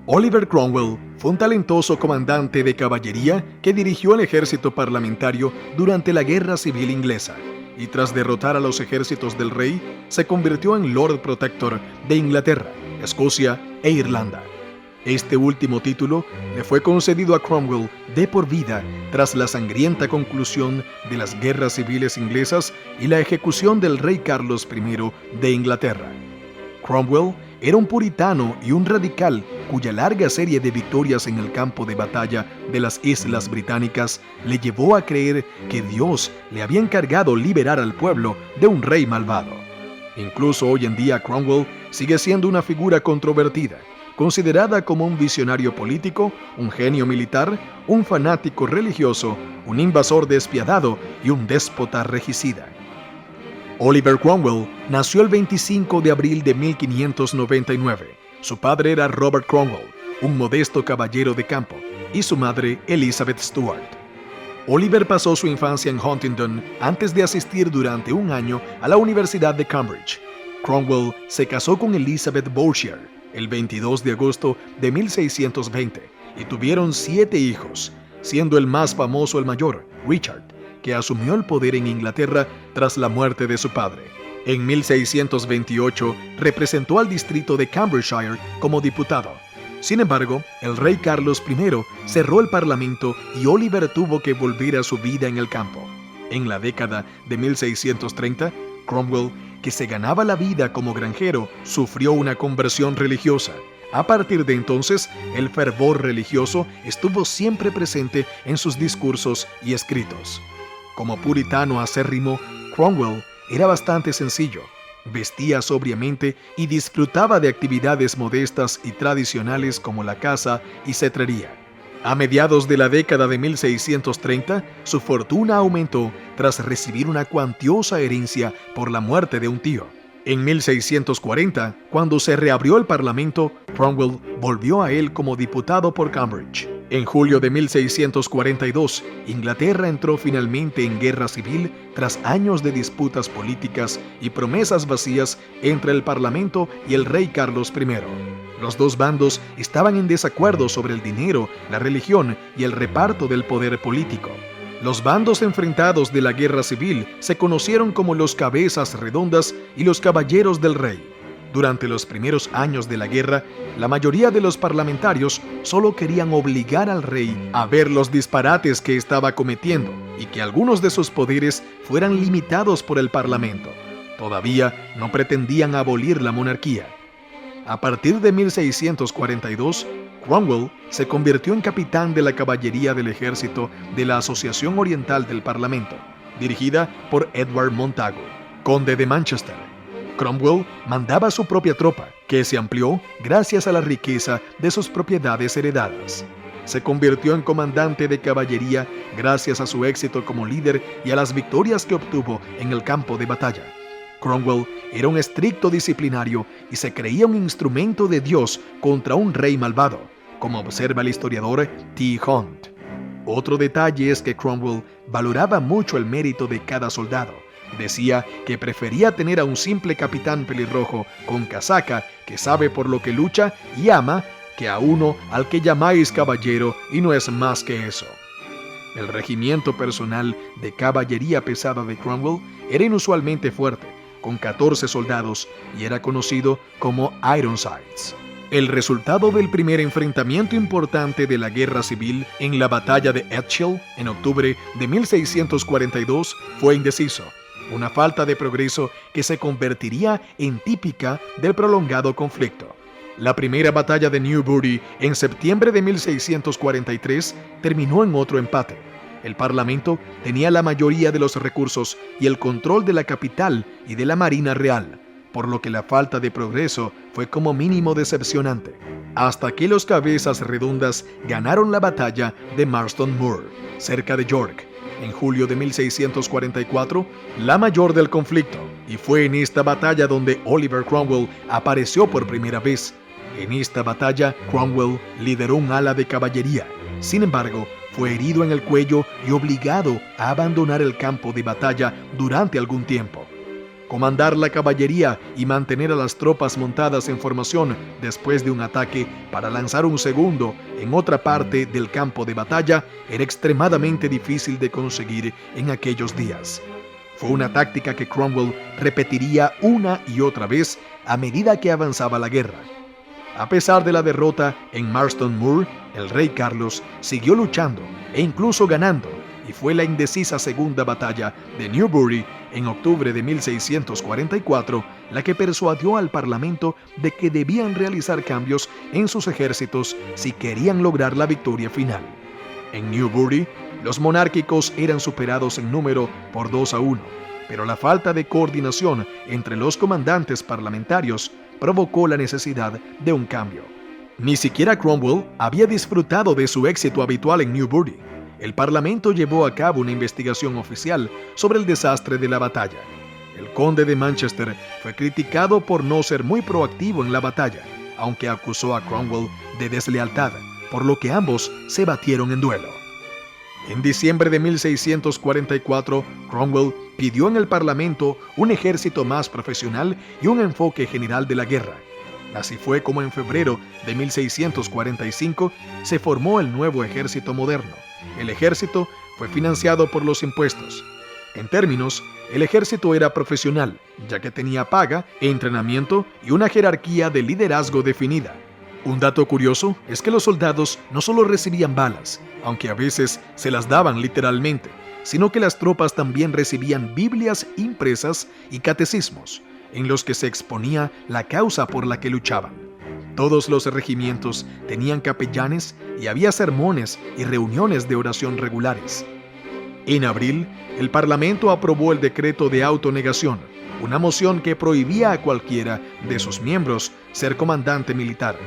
Oliver Cromwell fue un talentoso comandante de caballería que dirigió el ejército parlamentario durante la Guerra Civil Inglesa y tras derrotar a los ejércitos del rey, se convirtió en Lord Protector de Inglaterra, Escocia e Irlanda. Este último título le fue concedido a Cromwell de por vida tras la sangrienta conclusión de las guerras civiles inglesas y la ejecución del rey Carlos I de Inglaterra. Cromwell era un puritano y un radical cuya larga serie de victorias en el campo de batalla de las Islas Británicas le llevó a creer que Dios le había encargado liberar al pueblo de un rey malvado. Incluso hoy en día Cromwell sigue siendo una figura controvertida, considerada como un visionario político, un genio militar, un fanático religioso, un invasor despiadado y un déspota regicida. Oliver Cromwell nació el 25 de abril de 1599. Su padre era Robert Cromwell, un modesto caballero de campo, y su madre Elizabeth Stuart. Oliver pasó su infancia en Huntingdon antes de asistir durante un año a la Universidad de Cambridge. Cromwell se casó con Elizabeth Bourchier el 22 de agosto de 1620 y tuvieron 7 hijos, siendo el más famoso el mayor, Richard, que asumió el poder en Inglaterra tras la muerte de su padre. En 1628 representó al distrito de Cambridgeshire como diputado. Sin embargo, el rey Carlos I cerró el parlamento y Oliver tuvo que volver a su vida en el campo. En la década de 1630, Cromwell, que se ganaba la vida como granjero, sufrió una conversión religiosa. A partir de entonces, el fervor religioso estuvo siempre presente en sus discursos y escritos. Como puritano acérrimo, Cromwell era bastante sencillo, vestía sobriamente y disfrutaba de actividades modestas y tradicionales como la caza y cetrería. A mediados de la década de 1630, su fortuna aumentó tras recibir una cuantiosa herencia por la muerte de un tío. En 1640, cuando se reabrió el parlamento, Cromwell volvió a él como diputado por Cambridge. En julio de 1642, Inglaterra entró finalmente en guerra civil tras años de disputas políticas y promesas vacías entre el Parlamento y el rey Carlos I. Los dos bandos estaban en desacuerdo sobre el dinero, la religión y el reparto del poder político. Los bandos enfrentados de la guerra civil se conocieron como los Cabezas Redondas y los Caballeros del Rey. Durante los primeros años de la guerra, la mayoría de los parlamentarios solo querían obligar al rey a ver los disparates que estaba cometiendo y que algunos de sus poderes fueran limitados por el parlamento. Todavía no pretendían abolir la monarquía. A partir de 1642, Cromwell se convirtió en capitán de la caballería del ejército de la Asociación Oriental del Parlamento, dirigida por Edward Montagu, conde de Manchester. Cromwell mandaba su propia tropa, que se amplió gracias a la riqueza de sus propiedades heredadas. Se convirtió en comandante de caballería gracias a su éxito como líder y a las victorias que obtuvo en el campo de batalla. Cromwell era un estricto disciplinario y se creía un instrumento de Dios contra un rey malvado, como observa el historiador T. Hunt. Otro detalle es que Cromwell valoraba mucho el mérito de cada soldado. Decía que prefería tener a un simple capitán pelirrojo con casaca que sabe por lo que lucha y ama que a uno al que llamáis caballero y no es más que eso. El regimiento personal de caballería pesada de Cromwell era inusualmente fuerte, con 14 soldados, y era conocido como Ironsides. El resultado del primer enfrentamiento importante de la guerra civil en la batalla de Edgehill en octubre de 1642 fue indeciso, una falta de progreso que se convertiría en típica del prolongado conflicto. La primera batalla de Newbury en septiembre de 1643 terminó en otro empate. El Parlamento tenía la mayoría de los recursos y el control de la capital y de la Marina Real, por lo que la falta de progreso fue como mínimo decepcionante, hasta que los Cabezas Redondas ganaron la batalla de Marston Moor, cerca de York, en julio de 1644, la mayor del conflicto, y fue en esta batalla donde Oliver Cromwell apareció por primera vez. En esta batalla, Cromwell lideró un ala de caballería. Sin embargo, fue herido en el cuello y obligado a abandonar el campo de batalla durante algún tiempo. comandar la caballería y mantener a las tropas montadas en formación después de un ataque para lanzar un segundo en otra parte del campo de batalla era extremadamente difícil de conseguir en aquellos días. Fue una táctica que Cromwell repetiría una y otra vez a medida que avanzaba la guerra. A pesar de la derrota en Marston Moor, el rey Carlos siguió luchando e incluso ganando, y fue la indecisa segunda batalla de Newbury en octubre de 1644 la que persuadió al Parlamento de que debían realizar cambios en sus ejércitos si querían lograr la victoria final. En Newbury, los monárquicos eran superados en número por 2-1, pero la falta de coordinación entre los comandantes parlamentarios provocó la necesidad de un cambio. Ni siquiera Cromwell había disfrutado de su éxito habitual en Newbury. El Parlamento llevó a cabo una investigación oficial sobre el desastre de la batalla. El conde de Manchester fue criticado por no ser muy proactivo en la batalla, aunque acusó a Cromwell de deslealtad, por lo que ambos se batieron en duelo. En diciembre de 1644, Cromwell pidió en el Parlamento un ejército más profesional y un enfoque general de la guerra. Así fue como en febrero de 1645 se formó el nuevo ejército moderno. El ejército fue financiado por los impuestos. En términos, el ejército era profesional, ya que tenía paga, entrenamiento y una jerarquía de liderazgo definida. Un dato curioso es que los soldados no solo recibían balas, aunque a veces se las daban literalmente, sino que las tropas también recibían Biblias impresas y catecismos, en los que se exponía la causa por la que luchaban. Todos los regimientos tenían capellanes y había sermones y reuniones de oración regulares. En abril, el Parlamento aprobó el decreto de autonegación, una moción que prohibía a cualquiera de sus miembros ser comandante militar.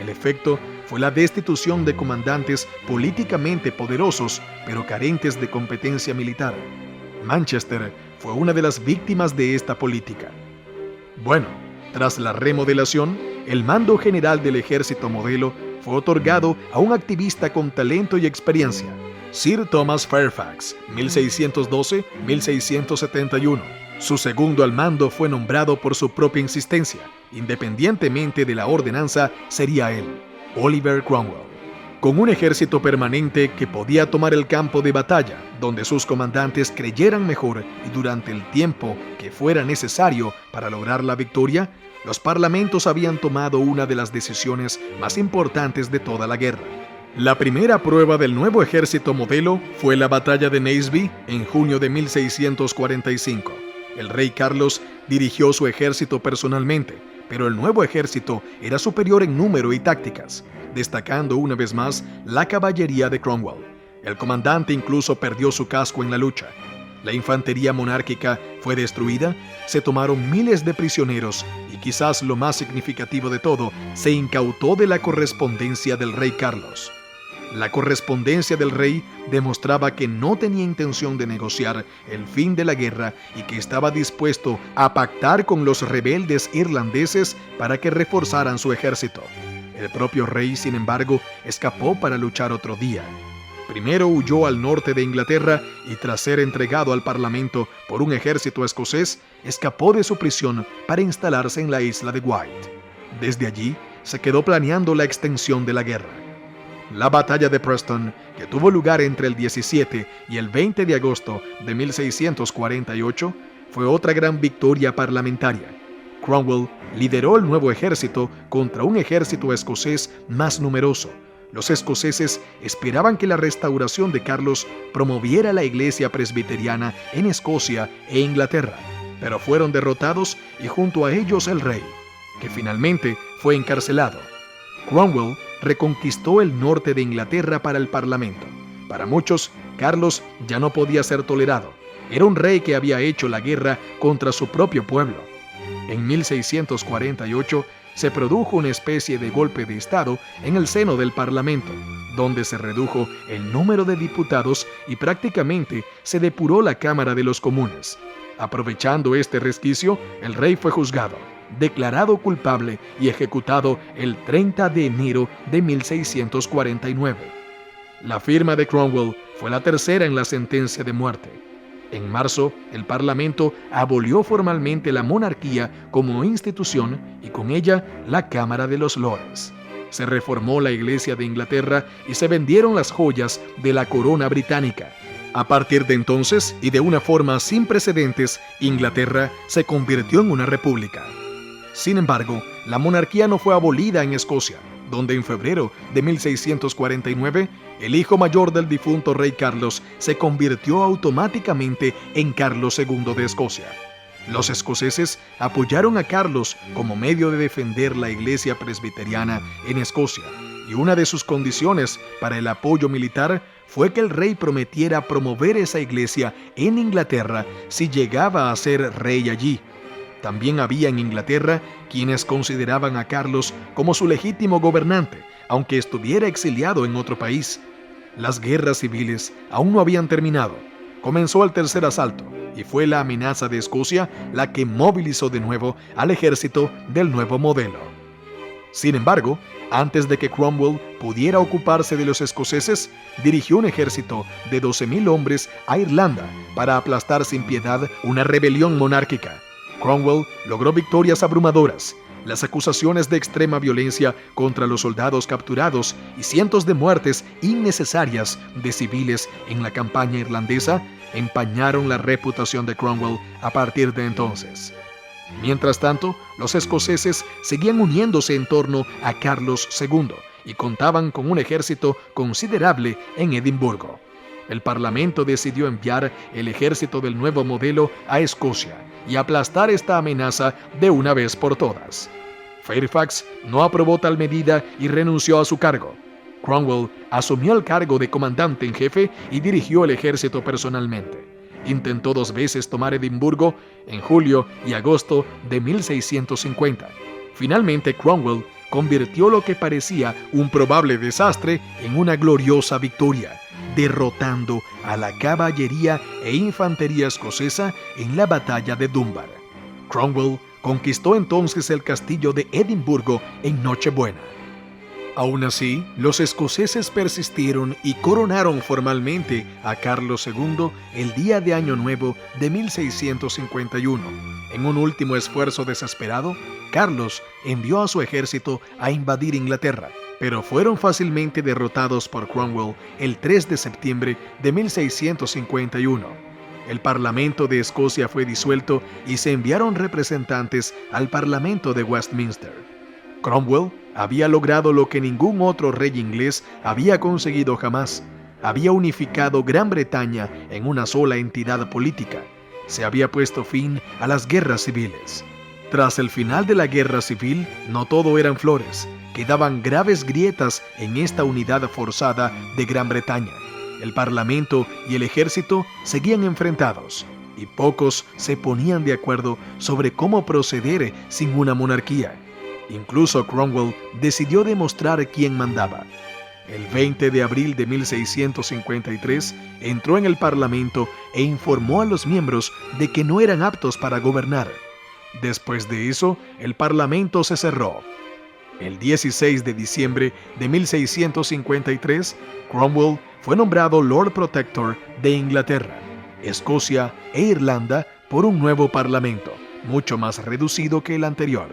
El efecto fue la destitución de comandantes políticamente poderosos, pero carentes de competencia militar. Manchester fue una de las víctimas de esta política. Bueno, tras la remodelación, el mando general del ejército modelo fue otorgado a un activista con talento y experiencia, Sir Thomas Fairfax, 1612-1671. Su segundo al mando fue nombrado por su propia insistencia. Independientemente de la ordenanza, sería él, Oliver Cromwell. Con un ejército permanente que podía tomar el campo de batalla, donde sus comandantes creyeran mejor y durante el tiempo que fuera necesario para lograr la victoria, los parlamentos habían tomado una de las decisiones más importantes de toda la guerra. La primera prueba del nuevo ejército modelo fue la batalla de Naseby en junio de 1645. El rey Carlos dirigió su ejército personalmente, pero el nuevo ejército era superior en número y tácticas, destacando una vez más la caballería de Cromwell. El comandante incluso perdió su casco en la lucha. La infantería monárquica fue destruida, se tomaron miles de prisioneros y quizás lo más significativo de todo, se incautó de la correspondencia del rey Carlos. La correspondencia del rey demostraba que no tenía intención de negociar el fin de la guerra y que estaba dispuesto a pactar con los rebeldes irlandeses para que reforzaran su ejército. El propio rey, sin embargo, escapó para luchar otro día. Primero huyó al norte de Inglaterra y tras ser entregado al Parlamento por un ejército escocés, escapó de su prisión para instalarse en la isla de Wight. Desde allí, se quedó planeando la extensión de la guerra. La batalla de Preston, que tuvo lugar entre el 17 y el 20 de agosto de 1648, fue otra gran victoria parlamentaria. Cromwell lideró el nuevo ejército contra un ejército escocés más numeroso. Los escoceses esperaban que la restauración de Carlos promoviera la iglesia presbiteriana en Escocia e Inglaterra, pero fueron derrotados y junto a ellos el rey, que finalmente fue encarcelado. Cromwell reconquistó el norte de Inglaterra para el Parlamento. Para muchos, Carlos ya no podía ser tolerado. Era un rey que había hecho la guerra contra su propio pueblo. En 1648 se produjo una especie de golpe de Estado en el seno del Parlamento, donde se redujo el número de diputados y prácticamente se depuró la Cámara de los Comunes. Aprovechando este resquicio, el rey fue juzgado, declarado culpable y ejecutado el 30 de enero de 1649. La firma de Cromwell fue la tercera en la sentencia de muerte. En marzo, el Parlamento abolió formalmente la monarquía como institución y con ella la Cámara de los Lores. Se reformó la Iglesia de Inglaterra y se vendieron las joyas de la corona británica. A partir de entonces, y de una forma sin precedentes, Inglaterra se convirtió en una república. Sin embargo, la monarquía no fue abolida en Escocia, donde en febrero de 1649, el hijo mayor del difunto rey Carlos se convirtió automáticamente en Carlos II de Escocia. Los escoceses apoyaron a Carlos como medio de defender la iglesia presbiteriana en Escocia, y una de sus condiciones para el apoyo militar fue que el rey prometiera promover esa iglesia en Inglaterra si llegaba a ser rey allí. También había en Inglaterra quienes consideraban a Carlos como su legítimo gobernante, aunque estuviera exiliado en otro país. Las guerras civiles aún no habían terminado. Comenzó el tercer asalto, y fue la amenaza de Escocia la que movilizó de nuevo al ejército del nuevo modelo. Sin embargo, antes de que Cromwell pudiera ocuparse de los escoceses, dirigió un ejército de 12,000 hombres a Irlanda para aplastar sin piedad una rebelión monárquica. Cromwell logró victorias abrumadoras. Las acusaciones de extrema violencia contra los soldados capturados y cientos de muertes innecesarias de civiles en la campaña irlandesa empañaron la reputación de Cromwell a partir de entonces. Mientras tanto, los escoceses seguían uniéndose en torno a Carlos II y contaban con un ejército considerable en Edimburgo. El Parlamento decidió enviar el ejército del nuevo modelo a Escocia y aplastar esta amenaza de una vez por todas. Fairfax no aprobó tal medida y renunció a su cargo. Cromwell asumió el cargo de comandante en jefe y dirigió el ejército personalmente. Intentó 2 veces tomar Edimburgo en julio y agosto de 1650. Finalmente, Cromwell convirtió lo que parecía un probable desastre en una gloriosa victoria, derrotando a la caballería e infantería escocesa en la batalla de Dunbar. Cromwell conquistó entonces el castillo de Edimburgo en Nochebuena. Aún así, los escoceses persistieron y coronaron formalmente a Carlos II el día de Año Nuevo de 1651. En un último esfuerzo desesperado, Carlos envió a su ejército a invadir Inglaterra, pero fueron fácilmente derrotados por Cromwell el 3 de septiembre de 1651. El Parlamento de Escocia fue disuelto y se enviaron representantes al Parlamento de Westminster. Cromwell había logrado lo que ningún otro rey inglés había conseguido jamás. Había unificado Gran Bretaña en una sola entidad política. Se había puesto fin a las guerras civiles. Tras el final de la guerra civil, no todo eran flores. Quedaban graves grietas en esta unidad forzada de Gran Bretaña. El Parlamento y el ejército seguían enfrentados, y pocos se ponían de acuerdo sobre cómo proceder sin una monarquía. Incluso Cromwell decidió demostrar quién mandaba. El 20 de abril de 1653 entró en el Parlamento e informó a los miembros de que no eran aptos para gobernar. Después de eso, el Parlamento se cerró. El 16 de diciembre de 1653, Cromwell fue nombrado Lord Protector de Inglaterra, Escocia e Irlanda por un nuevo parlamento, mucho más reducido que el anterior.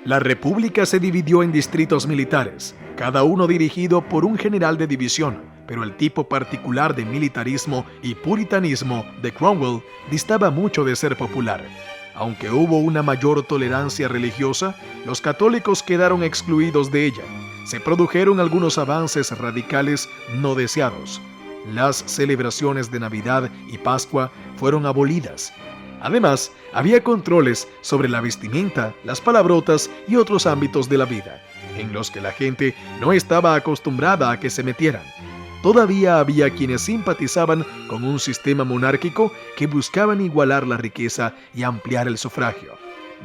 La república se dividió en distritos militares, cada uno dirigido por un general de división, pero el tipo particular de militarismo y puritanismo de Cromwell distaba mucho de ser popular. Aunque hubo una mayor tolerancia religiosa, los católicos quedaron excluidos de ella. Se produjeron algunos avances radicales no deseados. Las celebraciones de Navidad y Pascua fueron abolidas. Además, había controles sobre la vestimenta, las palabrotas y otros ámbitos de la vida, en los que la gente no estaba acostumbrada a que se metieran. Todavía había quienes simpatizaban con un sistema monárquico que buscaban igualar la riqueza y ampliar el sufragio.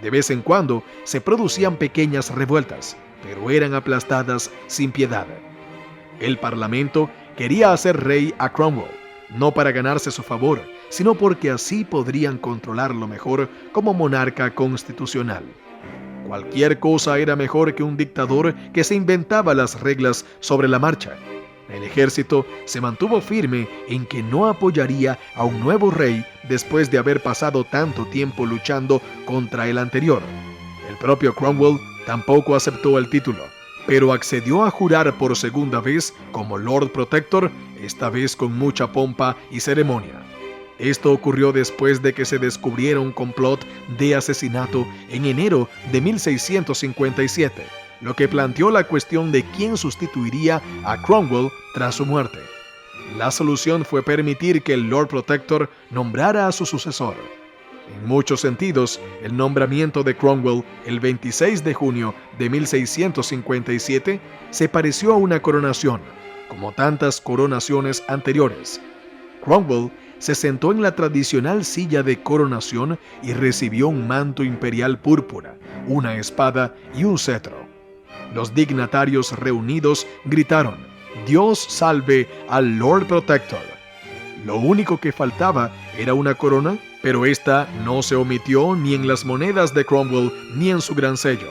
De vez en cuando se producían pequeñas revueltas, pero eran aplastadas sin piedad. El Parlamento quería hacer rey a Cromwell, no para ganarse su favor, sino porque así podrían controlarlo mejor como monarca constitucional. Cualquier cosa era mejor que un dictador que se inventaba las reglas sobre la marcha. El ejército se mantuvo firme en que no apoyaría a un nuevo rey después de haber pasado tanto tiempo luchando contra el anterior. El propio Cromwell tampoco aceptó el título, pero accedió a jurar por segunda vez como Lord Protector, esta vez con mucha pompa y ceremonia. Esto ocurrió después de que se descubriera un complot de asesinato en enero de 1657, lo que planteó la cuestión de quién sustituiría a Cromwell tras su muerte. La solución fue permitir que el Lord Protector nombrara a su sucesor. En muchos sentidos, el nombramiento de Cromwell el 26 de junio de 1657 se pareció a una coronación, como tantas coronaciones anteriores. Cromwell se sentó en la tradicional silla de coronación y recibió un manto imperial púrpura, una espada y un cetro. Los dignatarios reunidos gritaron: «Dios salve al Lord Protector». Lo único que faltaba era una corona, pero esta no se omitió ni en las monedas de Cromwell ni en su gran sello.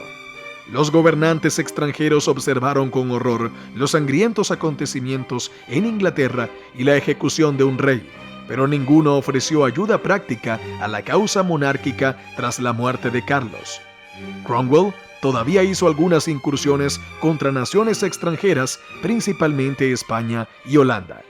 Los gobernantes extranjeros observaron con horror los sangrientos acontecimientos en Inglaterra y la ejecución de un rey, pero ninguno ofreció ayuda práctica a la causa monárquica tras la muerte de Carlos. Cromwell todavía hizo algunas incursiones contra naciones extranjeras, principalmente España y Holanda.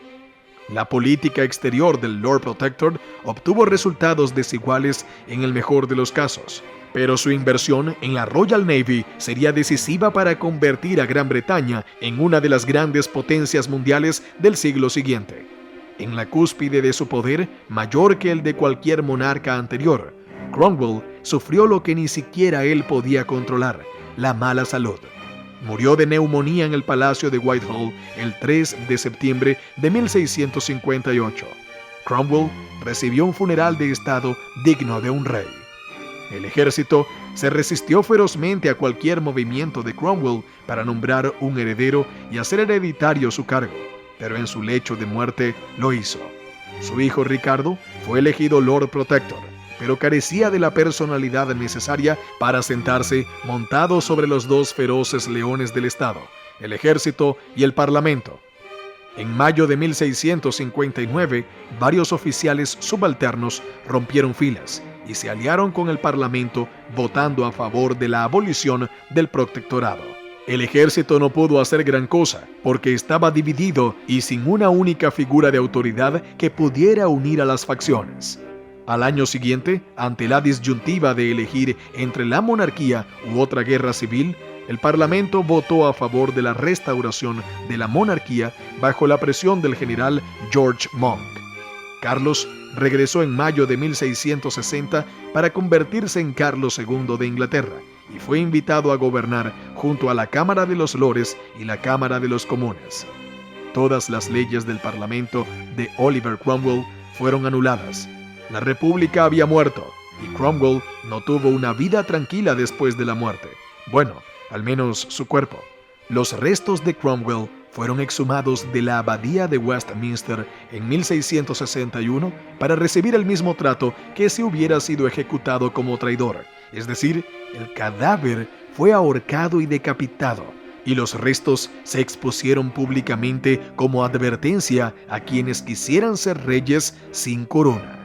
La política exterior del Lord Protector obtuvo resultados desiguales en el mejor de los casos, pero su inversión en la Royal Navy sería decisiva para convertir a Gran Bretaña en una de las grandes potencias mundiales del siglo siguiente. En la cúspide de su poder, mayor que el de cualquier monarca anterior, Cromwell sufrió lo que ni siquiera él podía controlar: la mala salud. Murió de neumonía en el Palacio de Whitehall el 3 de septiembre de 1658. Cromwell recibió un funeral de estado digno de un rey. El ejército se resistió ferozmente a cualquier movimiento de Cromwell para nombrar un heredero y hacer hereditario su cargo, pero en su lecho de muerte lo hizo. Su hijo Ricardo fue elegido Lord Protector, pero carecía de la personalidad necesaria para sentarse montado sobre los dos feroces leones del Estado, el ejército y el Parlamento. En mayo de 1659, varios oficiales subalternos rompieron filas y se aliaron con el Parlamento, votando a favor de la abolición del protectorado. El ejército no pudo hacer gran cosa, porque estaba dividido y sin una única figura de autoridad que pudiera unir a las facciones. Al año siguiente, ante la disyuntiva de elegir entre la monarquía u otra guerra civil, el Parlamento votó a favor de la restauración de la monarquía bajo la presión del general George Monk. Carlos regresó en mayo de 1660 para convertirse en Carlos II de Inglaterra y fue invitado a gobernar junto a la Cámara de los Lores y la Cámara de los Comunes. Todas las leyes del Parlamento de Oliver Cromwell fueron anuladas. La República había muerto y Cromwell no tuvo una vida tranquila después de la muerte. Bueno, al menos su cuerpo. Los restos de Cromwell fueron exhumados de la abadía de Westminster en 1661 para recibir el mismo trato que si hubiera sido ejecutado como traidor. Es decir, el cadáver fue ahorcado y decapitado, y los restos se expusieron públicamente como advertencia a quienes quisieran ser reyes sin corona.